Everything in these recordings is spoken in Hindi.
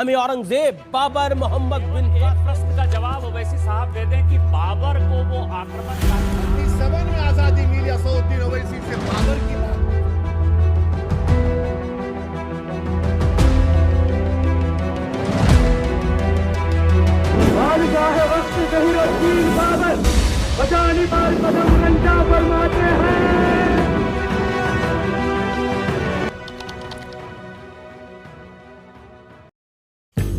हमें औरंगजेब, बाबर, मोहम्मद बिन प्रश्न का जवाब ओवैसी साहब दे दें कि बाबर को वो आक्रमण 97 में आजादी मिली असदुद्दीन ओवैसी से बाबर की बात। बादशाह वक्त ज़हीरुद्दीन बाबर बजानी बाल कदम रंजा फरमाते हैं।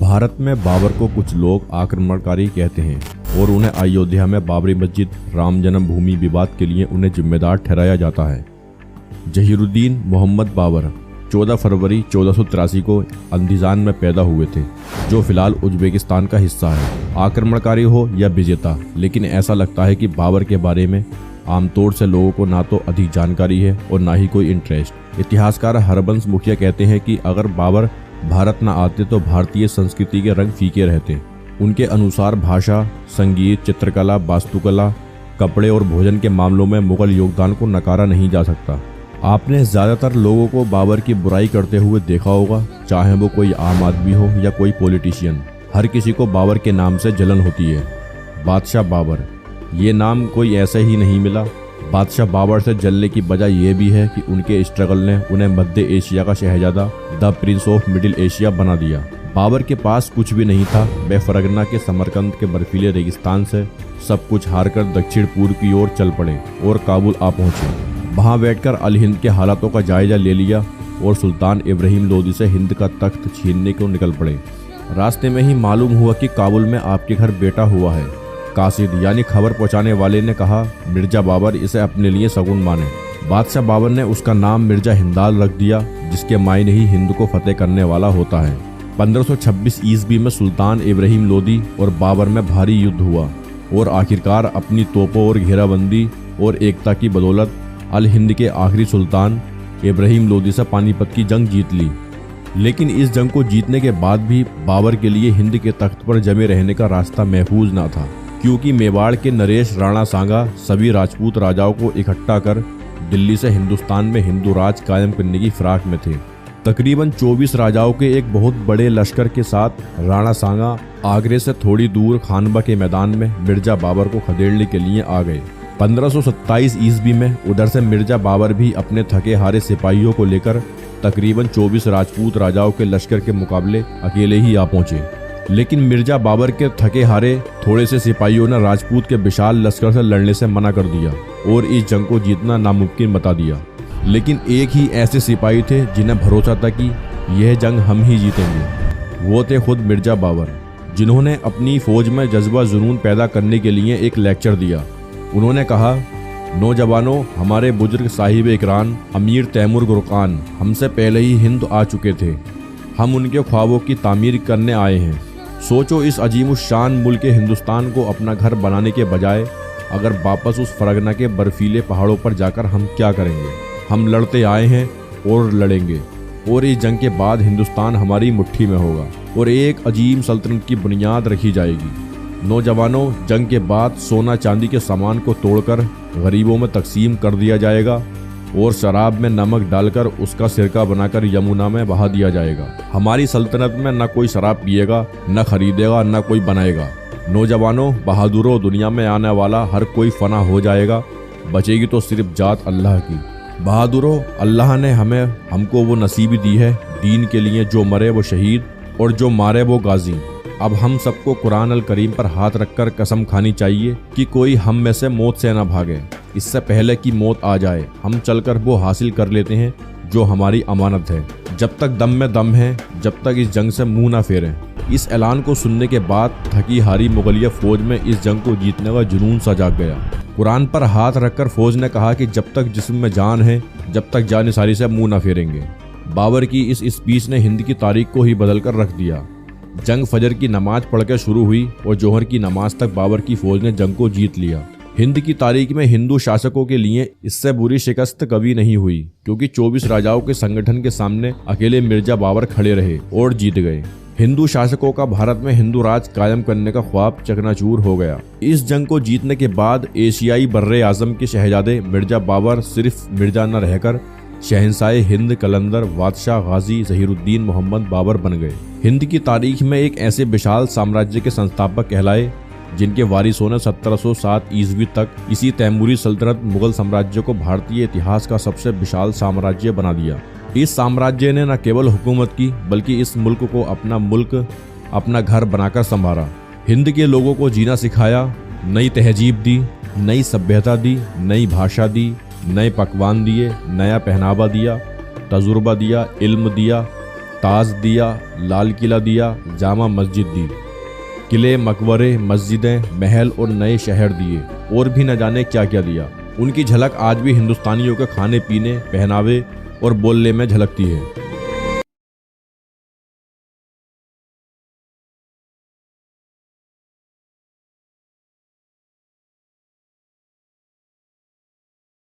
भारत में बाबर को कुछ लोग आक्रमणकारी कहते हैं और उन्हें अयोध्या में बाबरी मस्जिद, राम जन्मभूमि विवाद के लिए उन्हें जिम्मेदार ठहराया जाता है। ज़हीरुद्दीन मोहम्मद बाबर 14 फरवरी 1483 को अंदीजान में पैदा हुए थे, जो फिलहाल उज्बेकिस्तान का हिस्सा है। आक्रमणकारी हो या विजेता, लेकिन ऐसा लगता है कि बाबर के बारे में आमतौर से लोगों को ना तो अधिक जानकारी है और ना ही कोई इंटरेस्ट। इतिहासकार हरबंस मुखिया कहते हैं कि अगर बाबर भारत न आते तो भारतीय संस्कृति के रंग फीके रहते। उनके अनुसार भाषा, संगीत, चित्रकला, वास्तुकला, कपड़े और भोजन के मामलों में मुगल योगदान को नकारा नहीं जा सकता। आपने ज़्यादातर लोगों को बाबर की बुराई करते हुए देखा होगा, चाहे वो कोई आम आदमी हो या कोई पॉलिटिशियन। हर किसी को बाबर के नाम से जलन होती है। बादशाह बाबर, ये नाम कोई ऐसे ही नहीं मिला। बादशाह बाबर से जलने की वजह यह भी है कि उनके स्ट्रगल ने उन्हें मध्य एशिया का शहजादा, the prince of middle Asia बना दिया। बाबर के पास कुछ भी नहीं था। वे फरगना के समरकंद के बर्फीले रेगिस्तान से सब कुछ हारकर दक्षिण पूर्व की ओर चल पड़े और काबुल आ पहुंचे। वहां बैठकर अल हिंद के हालातों का जायजा ले लिया और सुल्तान इब्राहिम लोदी से हिंद का तख्त छीनने को निकल पड़े। रास्ते में ही मालूम हुआ कि काबुल में आपके घर बेटा हुआ है। कासिद यानी खबर पहुंचाने वाले ने कहा, मिर्जा बाबर इसे अपने लिए सगुन माने। बादशाह बाबर ने उसका नाम मिर्जा हिंदाल रख दिया, जिसके मायने ही हिंद को फतेह करने वाला होता है। 1526 ईस्वी में सुल्तान इब्राहिम लोदी और बाबर में भारी युद्ध हुआ और आखिरकार अपनी तोपों और घेराबंदी और एकता की बदौलत अल हिंद के आखिरी सुल्तान इब्राहिम लोदी से पानीपत की जंग जीत ली। लेकिन इस जंग को जीतने के बाद भी बाबर के लिए हिंद के तख्त पर जमे रहने का रास्ता महफूज न था, क्योंकि मेवाड़ के नरेश राणा सांगा सभी राजपूत राजाओं को इकट्ठा कर दिल्ली से हिंदुस्तान में हिंदू राज कायम करने की फिराक में थे। तकरीबन 24 राजाओं के एक बहुत बड़े लश्कर के साथ राणा सांगा आगरे से थोड़ी दूर खानबा के मैदान में मिर्जा बाबर को खदेड़ने के लिए आ गए। 1527 ईस्वी में उधर से मिर्जा बाबर भी अपने थके हारे सिपाहियों को लेकर तकरीबन 24 राजपूत राजाओं के लश्कर के मुकाबले अकेले ही आ पहुंचे। लेकिन मिर्जा बाबर के थके हारे थोड़े से सिपाहियों ने राजपूत के विशाल लश्कर से लड़ने से मना कर दिया और इस जंग को जीतना नामुमकिन बता दिया। लेकिन एक ही ऐसे सिपाही थे जिन्हें भरोसा था कि यह जंग हम ही जीतेंगे। वो थे खुद मिर्जा बाबर, जिन्होंने अपनी फौज में जज्बा जुनून पैदा करने के लिए एक लेक्चर दिया। उन्होंने कहा, नौजवानों, हमारे बुजुर्ग साहिब इकरान अमीर तैमूर गुरकान हमसे पहले ही हिंद आ चुके थे। हम उनके ख्वाबों की तामीर करने आए हैं। सोचो, इस अजीमुशान मुल्क हिंदुस्तान को अपना घर बनाने के बजाय अगर वापस उस फरगना के बर्फीले पहाड़ों पर जाकर हम क्या करेंगे। हम लड़ते आए हैं और लड़ेंगे, और इस जंग के बाद हिंदुस्तान हमारी मुट्ठी में होगा और एक अजीम सल्तनत की बुनियाद रखी जाएगी। नौजवानों, जंग के बाद सोना चांदी के सामान को तोड़कर गरीबों में तकसीम कर दिया जाएगा और शराब में नमक डालकर उसका सिरका बनाकर यमुना में बहा दिया जाएगा। हमारी सल्तनत में न कोई शराब पिएगा, न खरीदेगा, न कोई बनाएगा। नौजवानों, बहादुरों, दुनिया में आने वाला हर कोई फना हो जाएगा, बचेगी तो सिर्फ जात अल्लाह की। बहादुरों, अल्लाह ने हमको वो नसीबी दी है, दीन के लिए जो मरे वो शहीद और जो मारे वो गाजी। अब हम सबको कुरान अल करीम पर हाथ रखकर कसम खानी चाहिए कि कोई हम में से मौत से न भागे। इससे पहले कि मौत आ जाए, हम चलकर वो हासिल कर लेते हैं जो हमारी अमानत है। जब तक दम में दम है, जब तक इस जंग से मुंह ना फेरें। इस ऐलान को सुनने के बाद थकी हारी मुगलिया फौज में इस जंग को जीतने का जुनून सा जाग गया। कुरान पर हाथ रखकर फौज ने कहा कि जब तक जिस्म में जान है, जब तक जानिसारी से मुंह ना फेरेंगे। बाबर की इस स्पीच ने हिंद की तारीख को ही बदल कर रख दिया। जंग फजर की नमाज पढ़कर शुरू हुई और जोहर की नमाज तक बाबर की फौज ने जंग को जीत लिया। हिंद की तारीख में हिंदू शासकों के लिए इससे बुरी शिकस्त कभी नहीं हुई, क्योंकि 24 राजाओं के संगठन के सामने अकेले मिर्जा बाबर खड़े रहे और जीत गए। हिंदू शासकों का भारत में हिंदू राज कायम करने का ख्वाब चकनाचूर हो गया। इस जंग को जीतने के बाद एशियाई बर्रे आजम के शहजादे मिर्जा बाबर सिर्फ मिर्जा न रहकर शहंशाह हिंद कलंदर बादशाह गाजी ज़हीरुद्दीन मोहम्मद बाबर बन गए। हिंद की तारीख में एक ऐसे विशाल साम्राज्य के संस्थापक कहलाए जिनके वारिसों ने 1707 ईस्वी तक इसी तैमूरी सल्तनत मुगल साम्राज्य को भारतीय इतिहास का सबसे विशाल साम्राज्य बना दिया। इस साम्राज्य ने न केवल हुकूमत की बल्कि इस मुल्क को अपना मुल्क, अपना घर बनाकर संभाला। हिंद के लोगों को जीना सिखाया, नई तहजीब दी, नई सभ्यता दी, नई भाषा दी, नए पकवान दिए, नया पहनावा दिया, तजुर्बा दिया, इल्म दिया, ताज दिया, लाल किला दिया, जामा मस्जिद दी, किले, मकबरे, मस्जिदें, महल और नए शहर दिए और भी न जाने क्या क्या दिया। उनकी झलक आज भी हिंदुस्तानियों के खाने पीने, पहनावे और बोलने में झलकती है।